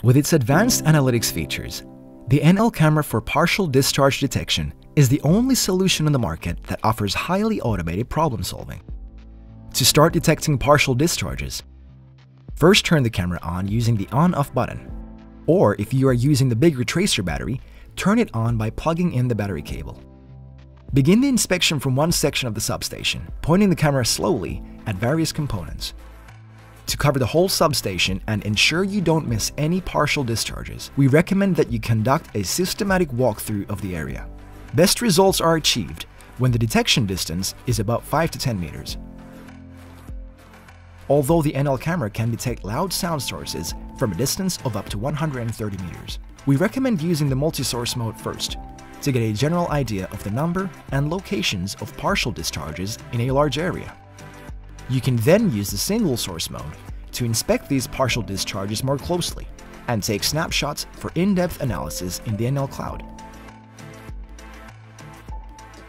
With its advanced analytics features, the NL camera for partial discharge detection is the only solution on the market that offers highly automated problem solving. To start detecting partial discharges, first turn the camera on using the on-off button, or if you are using the bigger tracer battery, turn it on by plugging in the battery cable. Begin the inspection from one section of the substation, pointing the camera slowly at various components. To cover the whole substation and ensure you don't miss any partial discharges, we recommend that you conduct a systematic walkthrough of the area. Best results are achieved when the detection distance is about 5 to 10 meters. Although the NL camera can detect loud sound sources from a distance of up to 130 meters, we recommend using the multi-source mode first to get a general idea of the number and locations of partial discharges in a large area. You can then use the single source mode to inspect these partial discharges more closely and take snapshots for in-depth analysis in the NL cloud.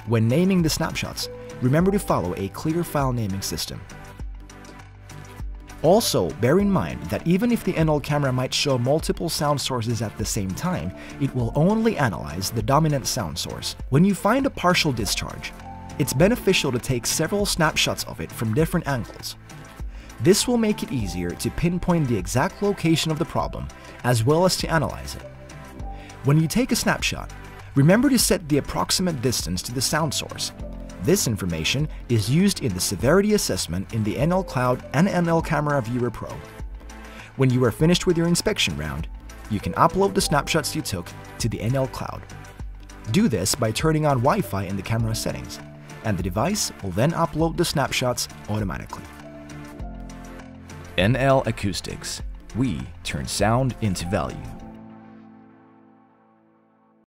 When naming the snapshots, remember to follow a clear file naming system. Also, bear in mind that even if the NL camera might show multiple sound sources at the same time, it will only analyze the dominant sound source. When you find a partial discharge, it's beneficial to take several snapshots of it from different angles. This will make it easier to pinpoint the exact location of the problem, as well as to analyze it. When you take a snapshot, remember to set the approximate distance to the sound source. This information is used in the severity assessment in the NL Cloud and NL Camera Viewer Pro. When you are finished with your inspection round, you can upload the snapshots you took to the NL Cloud. Do this by turning on Wi-Fi in the camera settings, and the device will then upload the snapshots automatically. NL Acoustics. We turn sound into value.